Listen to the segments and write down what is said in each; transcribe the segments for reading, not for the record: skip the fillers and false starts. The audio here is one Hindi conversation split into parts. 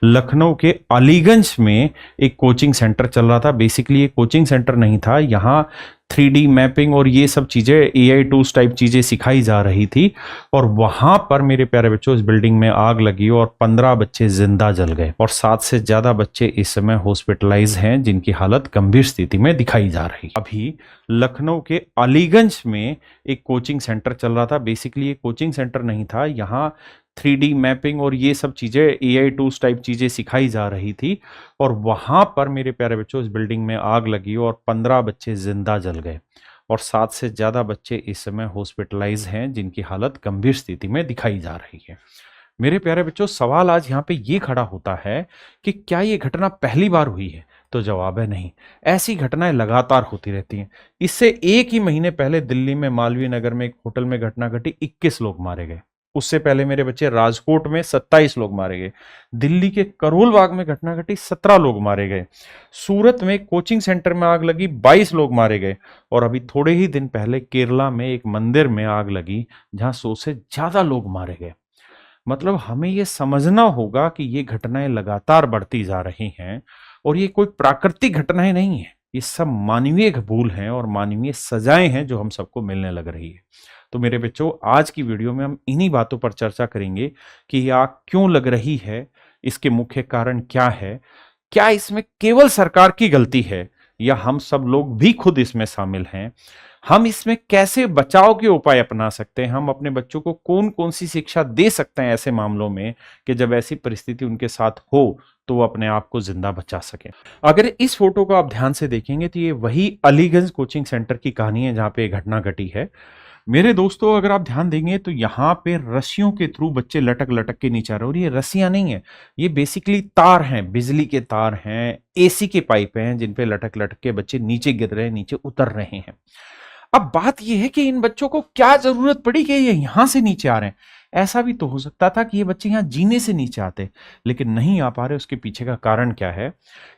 लखनऊ के अलीगंज में एक कोचिंग सेंटर चल रहा था। बेसिकली ये कोचिंग सेंटर नहीं था, यहाँ 3D मैपिंग और ये सब चीज़ें AI टूल्स टाइप चीज़ें सिखाई जा रही थी। और वहाँ पर मेरे प्यारे बच्चों इस बिल्डिंग में आग लगी और 15 बच्चे जिंदा जल गए और 7 से ज़्यादा बच्चे इस समय हॉस्पिटलाइज हैं, जिनकी हालत गंभीर स्थिति में दिखाई जा रही है। अभी लखनऊ के अलीगंज में एक कोचिंग सेंटर चल रहा था। बेसिकली ये कोचिंग सेंटर नहीं था, यहाँ 3D मैपिंग और ये सब चीज़ें AI टूल्स टाइप चीज़ें सिखाई जा रही थी। और वहाँ पर मेरे प्यारे बच्चों इस बिल्डिंग में आग लगी और 15 बच्चे जिंदा जल गए और 7 से ज़्यादा बच्चे इस समय हॉस्पिटलाइज हैं, जिनकी हालत गंभीर स्थिति में दिखाई जा रही है। मेरे प्यारे बच्चों, सवाल आज यहाँ पे ये खड़ा होता है कि क्या ये घटना पहली बार हुई है? तो जवाब है नहीं। ऐसी घटनाएं लगातार होती रहती हैं। इससे एक ही महीने पहले दिल्ली में मालवीय नगर में एक होटल में घटना घटी, 21 लोग मारे गए। उससे पहले मेरे बच्चे राजकोट में 27 लोग मारे गए। दिल्ली के करोल बाग में घटना घटी, 17 लोग मारे गए। सूरत में कोचिंग सेंटर में आग लगी, 22 लोग मारे गए। और अभी थोड़े ही दिन पहले केरला में एक मंदिर में आग लगी, जहां 100 से ज्यादा लोग मारे गए। मतलब हमें ये समझना होगा कि ये घटनाएं लगातार बढ़ती जा रही हैं और ये कोई प्राकृतिक घटनाएं नहीं है, ये सब मानवीय भूल हैं और मानवीय सजाएं हैं जो हम सबको मिलने लग रही है। तो मेरे बच्चों, आज की वीडियो में हम इन्हीं बातों पर चर्चा करेंगे कि ये आग क्यों लग रही है, इसके मुख्य कारण क्या है, क्या इसमें केवल सरकार की गलती है या हम सब लोग भी खुद इसमें शामिल हैं, हम इसमें कैसे बचाव के उपाय अपना सकते हैं, हम अपने बच्चों को कौन कौन सी शिक्षा दे सकते हैं ऐसे मामलों में कि जब ऐसी परिस्थिति उनके साथ हो तो वो अपने आप को जिंदा बचा सके। अगर इस फोटो को आप ध्यान से देखेंगे तो ये वही अलीगंज कोचिंग सेंटर की कहानी है जहां पे ये घटना घटी है। मेरे दोस्तों, अगर आप ध्यान देंगे तो यहाँ पे रस्सियों के थ्रू बच्चे लटक लटक के नीचे आ रहे हैं। और ये रस्सियां नहीं है, ये बेसिकली तार हैं, बिजली के तार हैं, AC के पाइप हैं, जिन पे लटक लटक के बच्चे नीचे गिर रहे हैं, नीचे उतर रहे हैं। अब बात यह है कि इन बच्चों को क्या जरूरत पड़ी कि ये यहां से नीचे आ रहे हैं? ऐसा भी तो हो सकता था कि ये बच्चे यहां जीने से नीचे आते, लेकिन नहीं आ पा रहे। उसके पीछे का कारण क्या है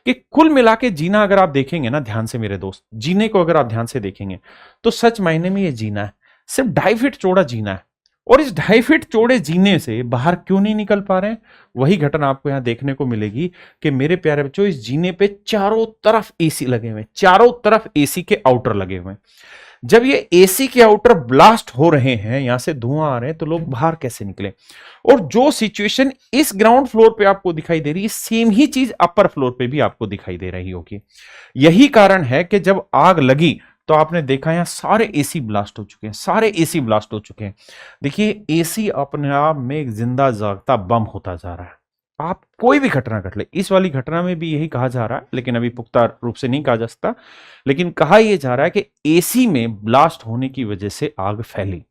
कि कुल मिला के जीना अगर आप देखेंगे ना ध्यान से मेरे दोस्त, जीने को अगर आप ध्यान से देखेंगे तो सच मायने में ये जीना है, सिर्फ 2.5 फीट चौड़ा जीना है। और इस 2.5 फीट चौड़े जीने से बाहर क्यों नहीं निकल पा रहे हैं? वही घटना आपको यहां देखने को मिलेगी कि मेरे प्यारे बच्चों, इस जीने पे चारों तरफ AC लगे हुए हैं, चारों तरफ AC के आउटर लगे हुए हैं। जब ये AC के आउटर ब्लास्ट हो रहे हैं, यहां से धुआं आ रहे हैं, तो लोग बाहर कैसे निकले? और जो सिचुएशन इस ग्राउंड फ्लोर पे आपको दिखाई दे रही है, सेम ही चीज अपर फ्लोर पे भी आपको दिखाई दे रही होगी। यही कारण है कि जब आग लगी तो आपने देखा यहां सारे AC ब्लास्ट हो चुके हैं, सारे AC ब्लास्ट हो चुके हैं। देखिए, AC अपने आप में एक जिंदा जागता बम होता जा रहा है। आप कोई भी घटना घट ले, इस वाली घटना में भी यही कहा जा रहा है, लेकिन अभी पुख्ता रूप से नहीं कहा जा सकता, लेकिन कहा यह जा रहा है कि AC में ब्लास्ट होने की वजह से आग फैली।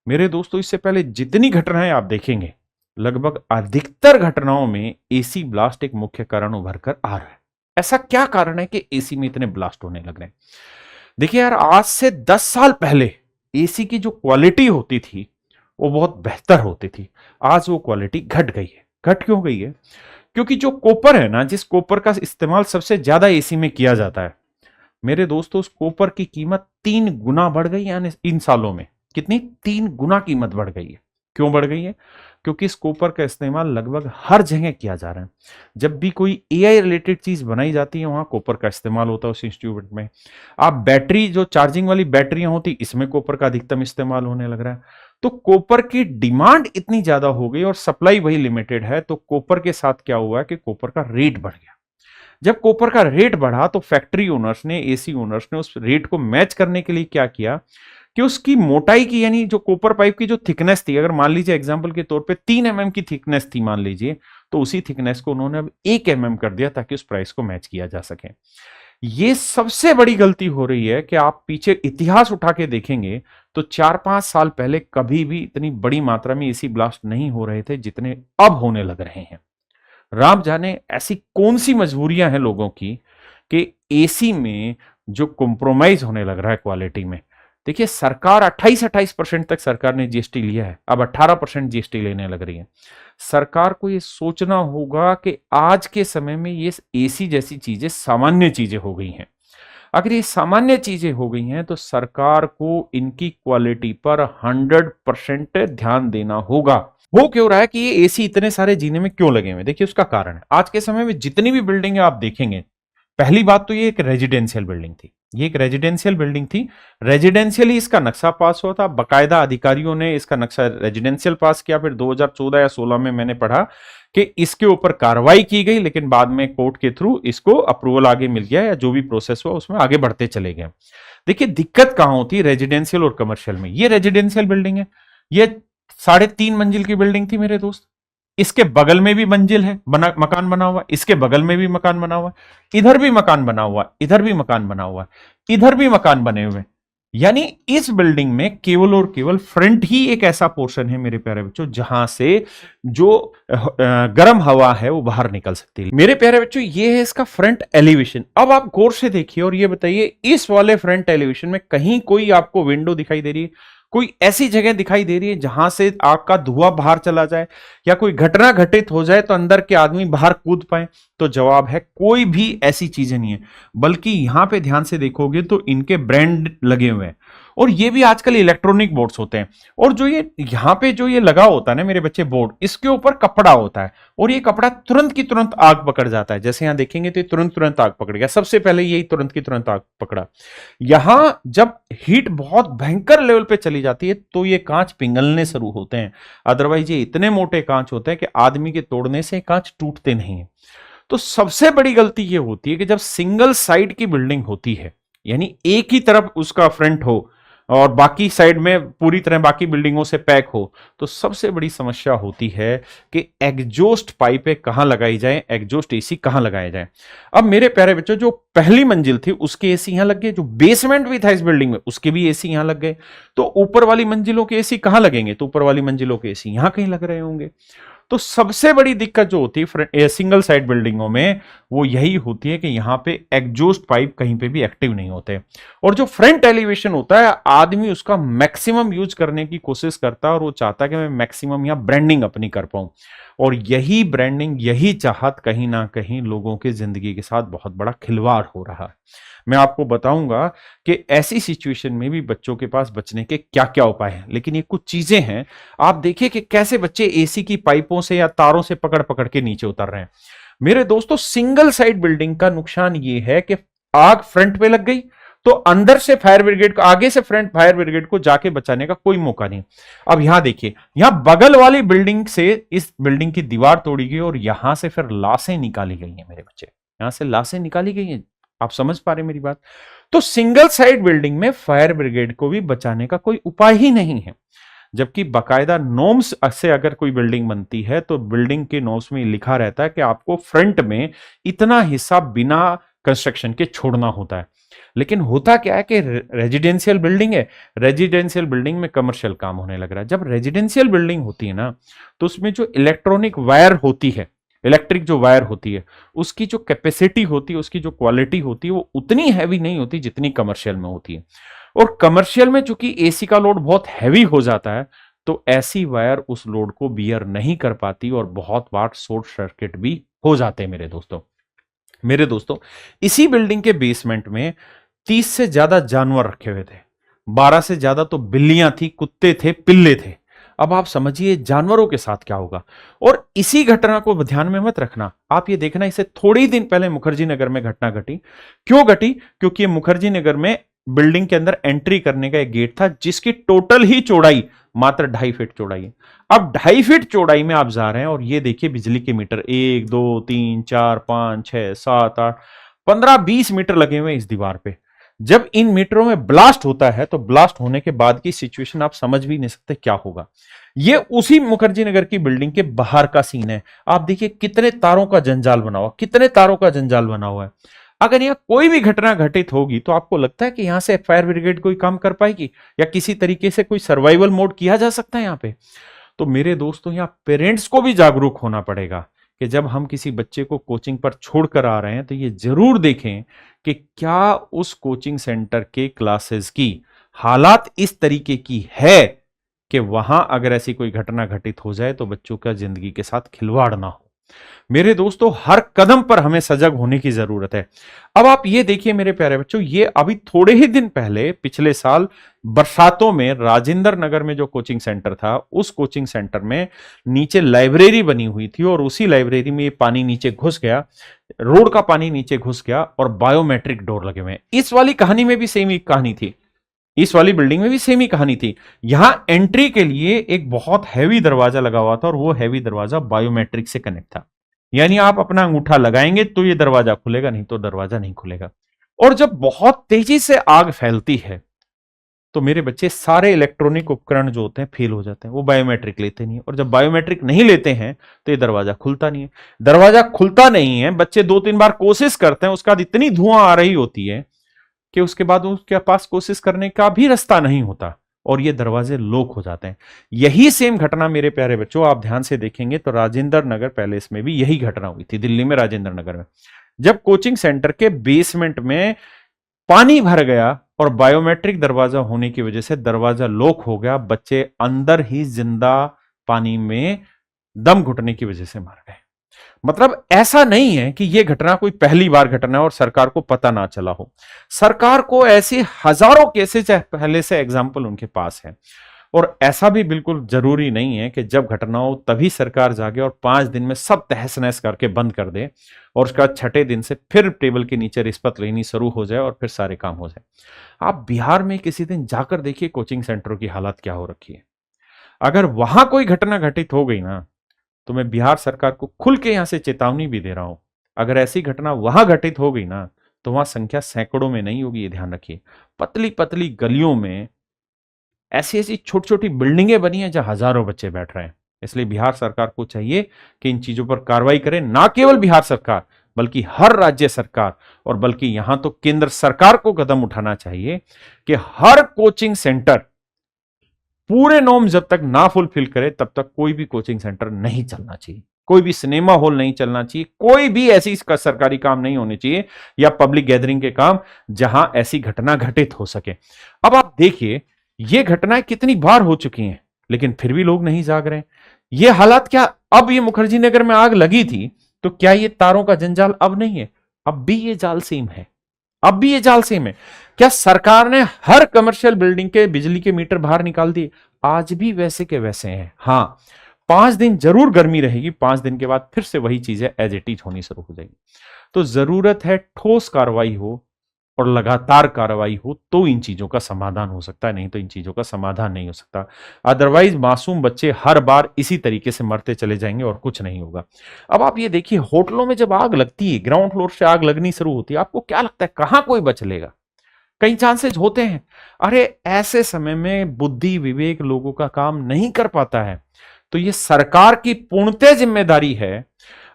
मेरे दोस्तों, इससे पहले जितनी घटनाएं आप देखेंगे, लगभग अधिकतर घटनाओं में AC ब्लास्ट एक मुख्य कारण उभर कर आ रहा है। ऐसा क्या कारण है कि AC में इतने ब्लास्ट होने लग रहे हैं? देखिए यार, आज से 10 साल पहले AC की जो क्वालिटी होती थी वो बहुत बेहतर होती थी। आज वो क्वालिटी घट गई है। घट क्यों गई है? क्योंकि जो कॉपर है ना, जिस कॉपर का इस्तेमाल सबसे ज्यादा AC में किया जाता है, मेरे दोस्तों, उस कॉपर की कीमत 3 गुना बढ़ गई। यानी इन सालों में कितनी? 3 गुना कीमत बढ़ गई है। क्यों बढ़ गई है? क्योंकि इस कॉपर का इस्तेमाल लगभग हर जगह किया जा रहा है। जब भी कोई AI रिलेटेड चीज बनाई जाती है, वहां कॉपर का इस्तेमाल होता है उस इंस्ट्रूमेंट में। आप बैटरी, जो चार्जिंग वाली बैटरियां होती, इसमें कॉपर का अधिकतम इस्तेमाल होने लग रहा है। तो कॉपर की डिमांड इतनी ज्यादा हो गई और सप्लाई वही लिमिटेड है, तो कॉपर के साथ क्या हुआ कि कॉपर का रेट बढ़ गया। जब कॉपर का रेट बढ़ा तो फैक्ट्री ओनर्स ने, AC ओनर्स ने उस रेट को मैच करने के लिए क्या किया कि उसकी मोटाई की, यानी जो कॉपर पाइप की जो थिकनेस थी, अगर मान लीजिए एग्जांपल के तौर पे 3 mm की थिकनेस थी मान लीजिए, तो उसी थिकनेस को उन्होंने अब 1 mm कर दिया ताकि उस प्राइस को मैच किया जा सके। ये सबसे बड़ी गलती हो रही है कि आप पीछे इतिहास उठा के देखेंगे तो 4-5 साल पहले कभी भी इतनी बड़ी मात्रा में AC ब्लास्ट नहीं हो रहे थे जितने अब होने लग रहे हैं। राम जाने ऐसी कौन सी मजबूरियां हैं लोगों की कि AC में जो कॉम्प्रोमाइज होने लग रहा है क्वालिटी में। देखिए, सरकार 28% तक सरकार ने GST लिया है, अब 18% GST लेने लग रही है। सरकार को ये सोचना होगा कि आज के समय में ये AC जैसी चीजें सामान्य चीजें हो गई हैं। अगर ये सामान्य चीजें हो गई हैं तो सरकार को इनकी क्वालिटी पर 100% ध्यान देना होगा। हो क्यों रहा है कि ये एसी इतने सारे जीने में क्यों लगे हुए? देखिए उसका कारण है, आज के समय में जितनी भी बिल्डिंग आप देखेंगे, पहली बात तो ये एक रेजिडेंशियल बिल्डिंग थी, ये एक रेजिडेंशियल बिल्डिंग थी, रेजिडेंशियली इसका नक्शा पास हुआ था, बकायदा अधिकारियों ने इसका नक्शा रेजिडेंशियल पास किया, फिर 2014 या 16 में मैंने पढ़ा कि इसके ऊपर कार्रवाई की गई, लेकिन बाद में कोर्ट के थ्रू इसको अप्रूवल आगे मिल गया, या जो भी प्रोसेस हुआ उसमें आगे बढ़ते चले गए। देखिए दिक्कत कहां होती है रेजिडेंशियल और कमर्शियल में? ये रेजिडेंशियल बिल्डिंग है, ये 3.5 मंजिल की बिल्डिंग थी मेरे दोस्त, इसके बगल में भी मंजिल है, मकान बना हुआ, इसके बगल में भी मकान बना हुआ, इधर भी मकान बना हुआ, इधर भी मकान बना हुआ, इधर भी मकान बने हुए। यानी इस बिल्डिंग में केवल और केवल फ्रंट ही एक ऐसा पोर्शन है मेरे प्यारे बच्चों, जहां से जो गर्म हवा है वो बाहर निकल सकती है। मेरे प्यारे बच्चों ये है इसका फ्रंट एलिवेशन। अब आप गौर से देखिए और ये बताइए, इस वाले फ्रंट एलिवेशन में कहीं कोई आपको विंडो दिखाई दे रही है, कोई ऐसी जगह दिखाई दे रही है जहां से आग का धुआं बाहर चला जाए, या कोई घटना घटित हो जाए तो अंदर के आदमी बाहर कूद पाए? तो जवाब है कोई भी ऐसी चीजें नहीं है। बल्कि यहां पे ध्यान से देखोगे तो इनके ब्रांड लगे हुए हैं, और ये भी आजकल इलेक्ट्रॉनिक बोर्ड्स होते हैं। और जो ये यहां पे जो ये लगा होता है ना मेरे बच्चे बोर्ड, इसके ऊपर कपड़ा होता है, और ये कपड़ा तुरंत की तुरंत आग पकड़ जाता है। जैसे यहां देखेंगे तो तुरंत तुरंत आग पकड़ गया, सबसे पहले यही तुरंत की तुरंत आग पकड़ा। यहां जब हीट बहुत भयंकर लेवल पे चली जाती है तो ये कांच पिघलने शुरू होते हैं, अदरवाइज ये इतने मोटे कांच होते हैं कि आदमी के तोड़ने से कांच टूटते नहीं है। तो सबसे बड़ी गलती ये होती है कि जब सिंगल साइड की बिल्डिंग होती है, यानी एक ही तरफ उसका फ्रंट हो और बाकी साइड में पूरी तरह बाकी बिल्डिंगों से पैक हो, तो सबसे बड़ी समस्या होती है कि एग्जॉस्ट पाइपें कहां लगाई जाए, एग्जॉस्ट एसी कहां लगाया जाए। अब मेरे प्यारे बच्चों, जो पहली मंजिल थी उसके एसी यहां लग गए, जो बेसमेंट भी था इस बिल्डिंग में उसके भी एसी यहां लग गए, तो ऊपर वाली मंजिलों के एसी कहां लगेंगे? तो ऊपर वाली मंजिलों के एसी यहां कहीं लग रहे होंगे। तो सबसे बड़ी दिक्कत जो होती है सिंगल साइड बिल्डिंगों में, वो यही होती है कि यहां पे एग्जॉस्ट पाइप कहीं पे भी एक्टिव नहीं होते, और जो फ्रंट एलिवेशन होता है आदमी उसका मैक्सिमम यूज करने की कोशिश करता है, और वो चाहता है कि मैं मैक्सिमम यहां ब्रांडिंग अपनी कर पाऊं। और यही ब्रांडिंग, यही चाहत कहीं ना कहीं लोगों की जिंदगी के साथ बहुत बड़ा खिलवाड़ हो रहा है। मैं आपको बताऊंगा कि ऐसी सिचुएशन में भी बच्चों के पास बचने के क्या क्या उपाय हैं, लेकिन ये कुछ चीजें हैं। आप देखिए कि कैसे बच्चे एसी की पाइपों से या तारों से पकड़ पकड़ के नीचे उतर रहे हैं। मेरे दोस्तों, सिंगल साइड बिल्डिंग का नुकसान ये है कि आग फ्रंट पे लग गई तो अंदर से फायर ब्रिगेड को, आगे से फ्रंट फायर ब्रिगेड को जाके बचाने का कोई मौका नहीं। अब यहां देखिए, यहां बगल वाली बिल्डिंग से इस बिल्डिंग की दीवार तोड़ी गई, और यहां से फिर लाशें निकाली गई हैं मेरे बच्चे, यहां से लाशें निकाली गई हैं। आप समझ पा रहे मेरी बात? तो सिंगल साइड बिल्डिंग में फायर ब्रिगेड को भी बचाने का कोई उपाय ही नहीं है, जबकि बकायदा नॉर्म्स से अगर कोई बिल्डिंग बनती है तो बिल्डिंग के नॉर्म्स में लिखा रहता है कि आपको फ्रंट में इतना हिस्सा बिना कंस्ट्रक्शन के छोड़ना होता है। लेकिन होता क्या है कि रेजिडेंशियल बिल्डिंग है, रेजिडेंशियल बिल्डिंग में कमर्शियल काम होने लग रहा है। जब रेजिडेंशियल बिल्डिंग होती है ना, तो उसमें जो इलेक्ट्रॉनिक वायर होती है, इलेक्ट्रिक जो वायर होती है, उसकी जो कैपेसिटी होती है, उसकी जो क्वालिटी होती है, वो उतनी हैवी नहीं होती जितनी कमर्शियल में होती है। और कमर्शियल में चूंकि एसी का लोड बहुत हैवी हो जाता है, तो ऐसी वायर उस लोड को बियर नहीं कर पाती, और बहुत बार शॉर्ट सर्किट भी हो जाते हैं मेरे दोस्तों। इसी बिल्डिंग के बेसमेंट में 30 से ज्यादा जानवर रखे हुए थे, 12 से ज्यादा तो बिल्लियां थी, कुत्ते थे, पिल्ले थे। अब आप समझिए जानवरों के साथ क्या होगा। और इसी घटना को ध्यान में मत रखना, आप ये देखना, इसे थोड़े ही दिन पहले मुखर्जी नगर में घटना घटी। क्यों घटी? क्योंकि ये मुखर्जी नगर में बिल्डिंग के अंदर एंट्री करने का एक गेट था, जिसकी टोटल ही चौड़ाई मात्र 2.5 फीट चौड़ाई है। अब 2.5 फीट चौड़ाई में आप जा रहे हैं, और ये देखिए बिजली के मीटर 1 2 3 4 5 6 7 8 15 20 मीटर लगे हुए इस दीवार पे। जब इन मीटरों में ब्लास्ट होता है, तो ब्लास्ट होने के बाद की सिचुएशन आप समझ भी नहीं सकते क्या होगा। ये उसी मुखर्जी नगर की बिल्डिंग के बाहर का सीन है। आप देखिए कितने तारों का जंजाल बना हुआ, कितने तारों का जंजाल बना हुआ है। अगर यहां कोई भी घटना घटित होगी तो आपको लगता है कि यहां से फायर ब्रिगेड कोई काम कर पाएगी, या किसी तरीके से कोई सर्वाइवल मोड किया जा सकता है यहां पे? तो मेरे दोस्तों, यहां पेरेंट्स को भी जागरूक होना पड़ेगा कि जब हम किसी बच्चे को कोचिंग पर छोड़कर आ रहे हैं तो ये जरूर देखें कि क्या उस कोचिंग सेंटर के क्लासेस की हालात इस तरीके की है कि वहां अगर ऐसी कोई घटना घटित हो जाए तो बच्चों का जिंदगी के साथ खिलवाड़ ना हो। मेरे दोस्तों, हर कदम पर हमें सजग होने की जरूरत है। अब आप ये देखिए मेरे प्यारे बच्चों, ये अभी थोड़े ही दिन पहले पिछले साल बरसातों में राजेंद्र नगर में जो कोचिंग सेंटर था, उस कोचिंग सेंटर में नीचे लाइब्रेरी बनी हुई थी और उसी लाइब्रेरी में ये पानी नीचे घुस गया, रोड का पानी नीचे घुस गया और बायोमेट्रिक डोर लगे हुए हैं। इस वाली कहानी में भी सेम ही कहानी थी, इस वाली बिल्डिंग में भी सेम ही कहानी थी। यहां एंट्री के लिए एक बहुत हैवी दरवाजा लगा हुआ था और वो हैवी दरवाजा बायोमेट्रिक से कनेक्ट था, यानी आप अपना अंगूठा लगाएंगे तो ये दरवाजा खुलेगा, नहीं तो दरवाजा नहीं खुलेगा। और जब बहुत तेजी से आग फैलती है तो मेरे बच्चे सारे इलेक्ट्रॉनिक उपकरण जो होते हैं फेल हो जाते हैं, वो बायोमेट्रिक लेते नहीं है, और जब बायोमेट्रिक नहीं लेते हैं तो ये दरवाजा खुलता नहीं है। दरवाजा खुलता नहीं है, बच्चे 2-3 बार कोशिश करते हैं, उसके बाद इतनी धुआं आ रही होती है कि उसके बाद उसके पास कोशिश करने का भी रास्ता नहीं होता और ये दरवाजे लॉक हो जाते हैं। यही सेम घटना मेरे प्यारे बच्चों आप ध्यान से देखेंगे तो राजेंद्र नगर पैलेस में भी यही घटना हुई थी, दिल्ली में राजेंद्र नगर में, जब कोचिंग सेंटर के बेसमेंट में पानी भर गया और बायोमेट्रिक दरवाजा होने की वजह से दरवाजा लॉक हो गया, बच्चे अंदर ही जिंदा पानी में दम घुटने की वजह से मर गए। मतलब ऐसा नहीं है कि यह घटना कोई पहली बार घटना है और सरकार को पता ना चला हो। सरकार को ऐसे हजारों केसेस पहले से एग्जाम्पल उनके पास है, और ऐसा भी बिल्कुल जरूरी नहीं है कि जब घटना हो तभी सरकार जागे और 5 दिन में सब तहस नहस करके बंद कर दे और उसका 6ठे दिन से फिर टेबल के नीचे रिश्वत लेनी शुरू हो जाए और फिर सारे काम हो जाए। आप बिहार में किसी दिन जाकर देखिए कोचिंग सेंटरों की हालत क्या हो रखी है। अगर वहां कोई घटना घटित हो गई ना, तो मैं बिहार सरकार को खुल के यहां से चेतावनी भी दे रहा हूं, अगर ऐसी घटना वहां घटित हो गई ना तो वहां संख्या सैकड़ों में नहीं होगी, ये ध्यान रखिए। पतली पतली गलियों में ऐसी ऐसी छोटी छोटी बिल्डिंगें बनी हैं जहां हजारों बच्चे बैठ रहे हैं। इसलिए बिहार सरकार को चाहिए कि इन चीजों पर कार्रवाई करें, ना केवल बिहार सरकार बल्कि हर राज्य सरकार, और बल्कि यहां तो केंद्र सरकार को कदम उठाना चाहिए कि हर कोचिंग सेंटर पूरे नॉर्म जब तक ना फुलफिल करे तब तक कोई भी कोचिंग सेंटर नहीं चलना चाहिए, कोई भी सिनेमा हॉल नहीं चलना चाहिए, कोई भी ऐसी सरकारी काम नहीं होनी चाहिए या पब्लिक गैदरिंग के काम जहां ऐसी घटना घटित हो सके। अब आप देखिए ये घटनाएं कितनी बार हो चुकी हैं लेकिन फिर भी लोग नहीं जाग रहे। ये हालात क्या अब ये मुखर्जी नगर में आग लगी थी तो क्या ये तारों का जंजाल अब नहीं है? अब भी ये जाल सेम है, अब भी ये जाल सेम है। क्या सरकार ने हर कमर्शियल बिल्डिंग के बिजली के मीटर बाहर निकाल दिए? आज भी वैसे के वैसे हैं। हाँ, 5 दिन जरूर गर्मी रहेगी, 5 दिन के बाद फिर से वही चीजें एज इट इज होनी शुरू हो जाएगी। तो जरूरत है ठोस कार्रवाई हो और लगातार कार्रवाई हो तो इन चीजों का समाधान हो सकता है, नहीं तो इन चीजों का समाधान नहीं हो सकता। अदरवाइज मासूम बच्चे हर बार इसी तरीके से मरते चले जाएंगे और कुछ नहीं होगा। अब आप ये देखिए होटलों में जब आग लगती है, ग्राउंड फ्लोर से आग लगनी शुरू होती है, आपको क्या लगता है कहां कोई बच लेगा? कई चांसेस होते हैं। अरे ऐसे समय में बुद्धि विवेक लोगों का काम नहीं कर पाता है, तो ये सरकार की पूर्णतः जिम्मेदारी है।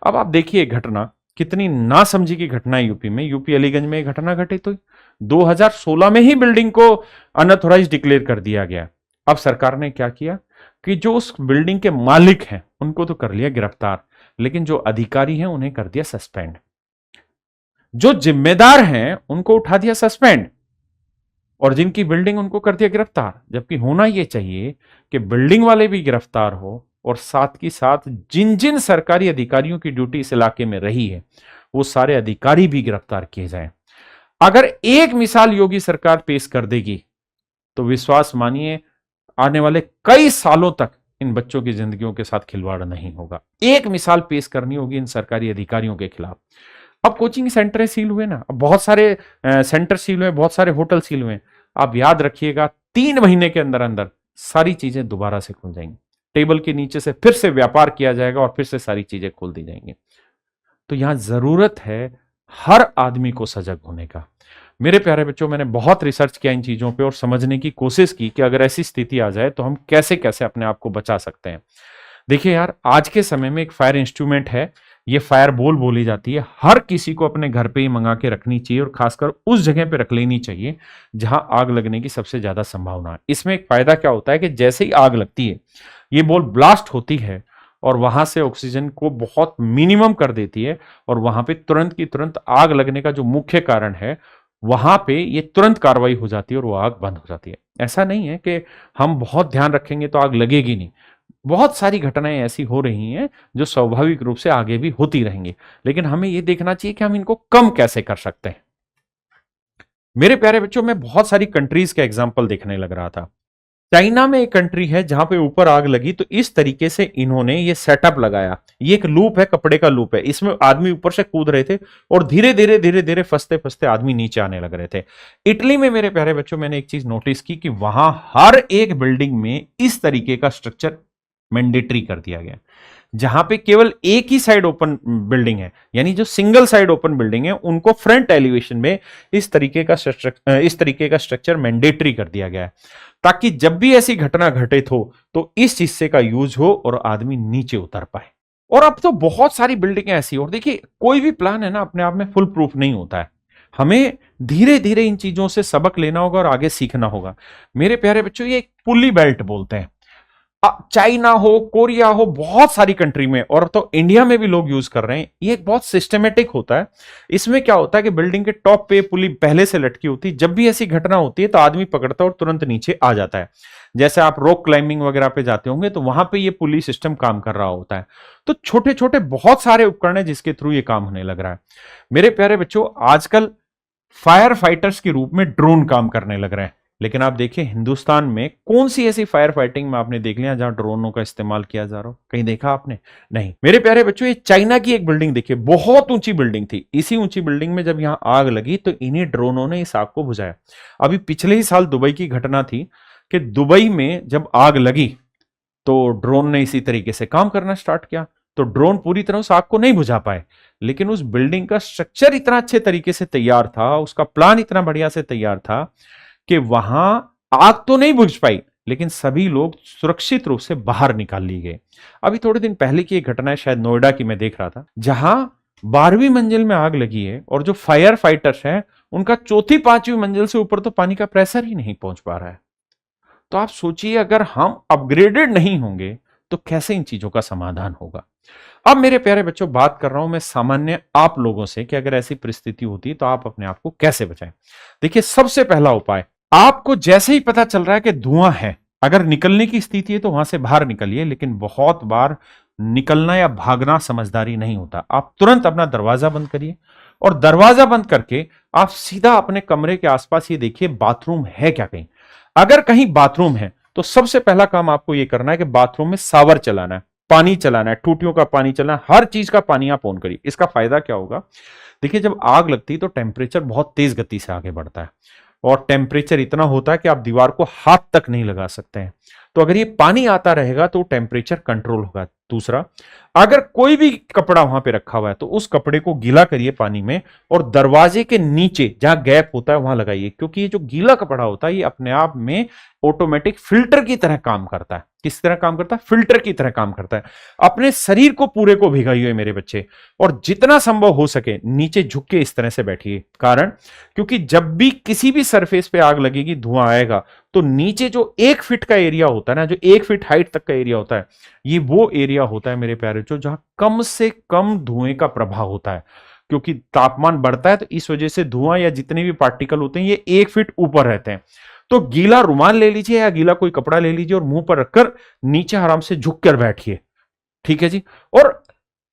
अब आप देखिए घटना कितनी नासमझी की घटना है यूपी में, यूपी अलीगंज में घटना घटित हुई। 2016 में ही बिल्डिंग को अनऑथोराइज डिक्लेयर कर दिया गया। अब सरकार ने क्या किया कि जो उस बिल्डिंग के मालिक हैं उनको तो कर लिया गिरफ्तार, लेकिन जो अधिकारी हैं उन्हें कर दिया सस्पेंड, जो जिम्मेदार हैं उनको उठा दिया सस्पेंड, और जिनकी बिल्डिंग उनको कर दिया गिरफ्तार। जबकि होना यह चाहिए कि बिल्डिंग वाले भी गिरफ्तार हो और साथ की साथ जिन जिन सरकारी अधिकारियों की ड्यूटी इस इलाके में रही है वो सारे अधिकारी भी गिरफ्तार किए जाएं। अगर एक मिसाल योगी सरकार पेश कर देगी तो विश्वास मानिए आने वाले कई सालों तक इन बच्चों की जिंदगियों के साथ खिलवाड़ नहीं होगा। एक मिसाल पेश करनी होगी इन सरकारी अधिकारियों के खिलाफ। अब कोचिंग सेंटर सील हुए ना, अब बहुत सारे सेंटर सील हुए, बहुत सारे होटल सील हुए। आप याद रखिएगा 3 महीने के अंदर अंदर सारी चीजें दोबारा से खुल जाएंगी, टेबल के नीचे से फिर से व्यापार किया जाएगा और फिर से सारी चीजें खोल दी जाएंगी। तो यहां जरूरत है हर आदमी को सजग होने का। मेरे प्यारे बच्चों, मैंने बहुत रिसर्च किया इन चीजों पे और समझने की कोशिश की कि अगर ऐसी स्थिति आ जाए तो हम कैसे कैसे अपने आप को बचा सकते हैं। देखिए यार, आज के समय में एक फायर इंस्ट्रूमेंट है, ये फायर बॉल बोली जाती है, हर किसी को अपने घर पे ही मंगा के रखनी चाहिए और खासकर उस जगह पे रख लेनी चाहिए जहां आग लगने की सबसे ज्यादा संभावना है। इसमें एक फायदा क्या होता है कि जैसे ही आग लगती है ये बॉल ब्लास्ट होती है और वहां से ऑक्सीजन को बहुत मिनिमम कर देती है और वहां पे तुरंत की तुरंत आग लगने का जो मुख्य कारण है वहां पे ये तुरंत कार्रवाई हो जाती है और वो आग बंद हो जाती है। ऐसा नहीं है कि हम बहुत ध्यान रखेंगे तो आग लगेगी नहीं, बहुत सारी घटनाएं ऐसी हो रही हैं जो स्वाभाविक रूप से आगे भी होती रहेंगी, लेकिन हमें यह देखना चाहिए कि हम इनको कम कैसे कर सकते हैं। मेरे प्यारे बच्चों, मैं बहुत सारी कंट्रीज के एग्जाम्पल देखने लग रहा था। चाइना में एक कंट्री है जहां पे ऊपर आग लगी तो इस तरीके से इन्होंने ये सेटअप लगाया। ये एक लूप है, कपड़े का लूप है, इसमें आदमी ऊपर से कूद रहे थे और धीरे धीरे धीरे धीरे फंसते फंसते आदमी नीचे आने लग रहे थे। इटली में मेरे प्यारे बच्चों मैंने एक चीज नोटिस की कि वहां हर एक बिल्डिंग में इस तरीके का स्ट्रक्चर मैंडेटरी कर दिया गया। जहां पे केवल एक ही साइड ओपन बिल्डिंग है, यानी जो सिंगल साइड ओपन बिल्डिंग है, उनको फ्रंट एलिवेशन में इस तरीके का स्ट्रक्चर मैंडेटरी कर दिया गया है, ताकि जब भी ऐसी घटना घटित हो तो इस हिस्से का यूज हो और आदमी नीचे उतर पाए। और अब तो बहुत सारी बिल्डिंगें ऐसी, और देखिए कोई भी प्लान है ना अपने आप में फुल प्रूफ नहीं होता है। हमें धीरे धीरे इन चीजों से सबक लेना होगा और आगे सीखना होगा। मेरे प्यारे बच्चों, ये एक पुली बेल्ट बोलते हैं। चाइना हो, कोरिया हो, बहुत सारी कंट्री में, और तो इंडिया में भी लोग यूज कर रहे हैं। ये एक बहुत सिस्टमेटिक होता है। इसमें क्या होता है कि बिल्डिंग के टॉप पे पुली पहले से लटकी होती है। जब भी ऐसी घटना होती है तो आदमी पकड़ता है और तुरंत नीचे आ जाता है। जैसे आप रॉक क्लाइंबिंग वगैरह पे जाते होंगे तो वहां पे ये पुली सिस्टम काम कर रहा होता है। तो छोटे छोटे बहुत सारे उपकरण है जिसके थ्रू ये काम होने लग रहा है। मेरे प्यारे बच्चों, आजकल फायर फाइटर्स के रूप में ड्रोन काम करने लग रहे हैं। लेकिन आप देखिए हिंदुस्तान में कौन सी ऐसी फायर फाइटिंग में आपने देख लिया जहां ड्रोनों का इस्तेमाल किया जा रहा हो? कहीं देखा आपने? नहीं। मेरे प्यारे बच्चों, ये चाइना की एक बिल्डिंग देखिए, बहुत ऊंची बिल्डिंग थी। इसी ऊंची बिल्डिंग में जब यहां आग लगी तो इन्हीं ड्रोनों ने इस आग को बुझाया। अभी पिछले ही साल दुबई की घटना थी कि दुबई में जब आग लगी तो ड्रोन ने इसी तरीके से काम करना स्टार्ट किया। तो ड्रोन पूरी तरह उस आग को नहीं बुझा पाए, लेकिन उस बिल्डिंग का स्ट्रक्चर इतना अच्छे तरीके से तैयार था, उसका प्लान इतना बढ़िया से तैयार था कि वहां आग तो नहीं बुझ पाई, लेकिन सभी लोग सुरक्षित रूप से बाहर निकाल लिए गए। अभी थोड़े दिन पहले की एक घटना है, शायद नोएडा की मैं देख रहा था, जहां 12वीं मंजिल में आग लगी है और जो फायर फाइटर्स हैं उनका चौथी 5वीं मंजिल से ऊपर तो पानी का प्रेशर ही नहीं पहुंच पा रहा है। तो आप सोचिए, अगर हम अपग्रेडेड नहीं होंगे तो कैसे इन चीजों का समाधान होगा। अब मेरे प्यारे बच्चों, बात कर रहा हूं मैं सामान्य आप लोगों से कि अगर ऐसी परिस्थिति होती है तो आप अपने आप को कैसे बचाएं। देखिए, सबसे पहला उपाय, आपको जैसे ही पता चल रहा है कि धुआं है, अगर निकलने की स्थिति है तो वहां से बाहर निकलिए। लेकिन बहुत बार निकलना या भागना समझदारी नहीं होता। आप तुरंत अपना दरवाजा बंद करिए और दरवाजा बंद करके आप सीधा अपने कमरे के आसपास ये देखिए बाथरूम है क्या कहीं। अगर कहीं बाथरूम है तो सबसे पहला काम आपको यह करना है कि बाथरूम में शावर चलाना है, पानी चलाना है, टूटियों का पानी चलाना है, हर चीज का पानी आप ऑन करिए। इसका फायदा क्या होगा? देखिए, जब आग लगती है तो टेम्परेचर बहुत तेज गति से आगे बढ़ता है और टेम्परेचर इतना होता है कि आप दीवार को हाथ तक नहीं लगा सकते हैं। तो अगर ये पानी आता रहेगा तो टेम्परेचर कंट्रोल होगा। दूसरा, अगर कोई भी कपड़ा वहां पे रखा हुआ है तो उस कपड़े को गीला करिए पानी में और दरवाजे के नीचे जहां गैप होता है वहां लगाइए, क्योंकि ये जो गीला कपड़ा होता है ये अपने आप में ऑटोमेटिक फिल्टर की तरह काम करता है। किस तरह काम करता है? फिल्टर की तरह काम करता है। अपने शरीर को पूरे को भिगाइए मेरे बच्चे, और जितना संभव हो सके नीचे झुक के इस तरह से बैठिए। कारण, क्योंकि जब भी किसी भी सरफेस पे आग लगेगी, धुआं आएगा, तो नीचे जो 1 फीट का एरिया होता है ना, जो 1 फीट हाइट तक का एरिया होता है, ये वो एरिया होता है मेरे प्यारे बच्चों जहां कम से कम धुएं का प्रभाव होता है। क्योंकि तापमान बढ़ता है तो इस वजह से धुआं या जितने भी पार्टिकल होते हैं ये 1 फीट ऊपर रहते हैं। तो गीला रुमाल ले लीजिए या गीला कोई कपड़ा ले लीजिए और मुंह पर रखकर नीचे आराम से झुक कर बैठिए। ठीक है जी। और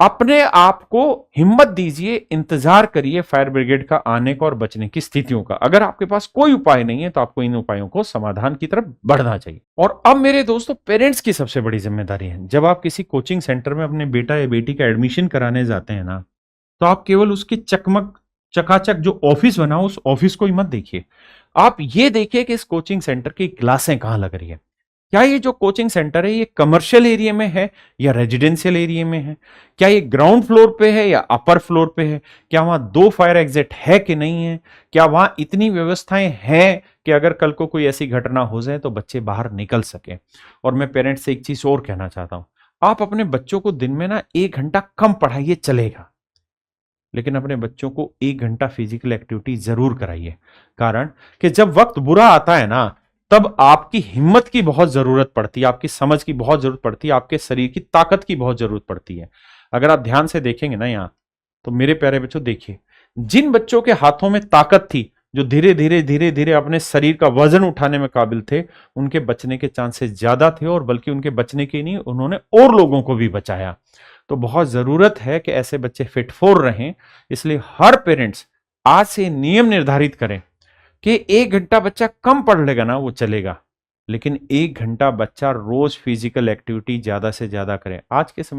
अपने आप को हिम्मत दीजिए, इंतजार करिए फायर ब्रिगेड का आने का और बचने की स्थितियों का। अगर आपके पास कोई उपाय नहीं है तो आपको इन उपायों को समाधान की तरफ बढ़ना चाहिए। और अब मेरे दोस्तों, पेरेंट्स की सबसे बड़ी जिम्मेदारी है। जब आप किसी कोचिंग सेंटर में अपने बेटा या बेटी का एडमिशन कराने जाते हैं ना, तो आप केवल उसकी चकमक चकाचक जो ऑफिस बना उस ऑफिस को ही मत देखिए। आप ये देखिए कि इस कोचिंग सेंटर की क्लासें कहां लग रही है। क्या ये जो कोचिंग सेंटर है ये कमर्शियल एरिया में है या रेजिडेंशियल एरिया में है? क्या ये ग्राउंड फ्लोर पे है या अपर फ्लोर पे है? क्या वहां 2 फायर एग्जिट है कि नहीं है? क्या वहां इतनी व्यवस्थाएं हैं कि अगर कल को कोई ऐसी घटना हो जाए तो बच्चे बाहर निकल सके? और मैं पेरेंट्स से एक चीज और कहना चाहता हूं, आप अपने बच्चों को दिन में ना 1 घंटा कम पढ़ाइए, चलेगा, लेकिन अपने बच्चों को 1 घंटा फिजिकल एक्टिविटी जरूर कराइए। कारण कि जब वक्त बुरा आता है ना, तब आपकी हिम्मत की बहुत जरूरत पड़ती है, आपकी समझ की बहुत जरूरत पड़ती है, आपके शरीर की ताकत की बहुत जरूरत पड़ती है। अगर आप ध्यान से देखेंगे ना यहां, तो मेरे प्यारे बच्चों देखिए, जिन बच्चों के हाथों में ताकत थी जो धीरे धीरे अपने शरीर का वजन उठाने में काबिल थे, उनके बचने के चांसेस ज्यादा थे, और बल्कि उनके बचने के नहीं, उन्होंने और लोगों को भी बचाया। तो बहुत जरूरत है कि ऐसे बच्चे फिट फॉर रहें। इसलिए हर पेरेंट्स आज से नियम निर्धारित करें कि 1 घंटा बच्चा कम पढ़ लेगा ना, वो चलेगा, लेकिन 1 घंटा बच्चा रोज फिजिकल एक्टिविटी ज्यादा से ज्यादा करे। आज के समय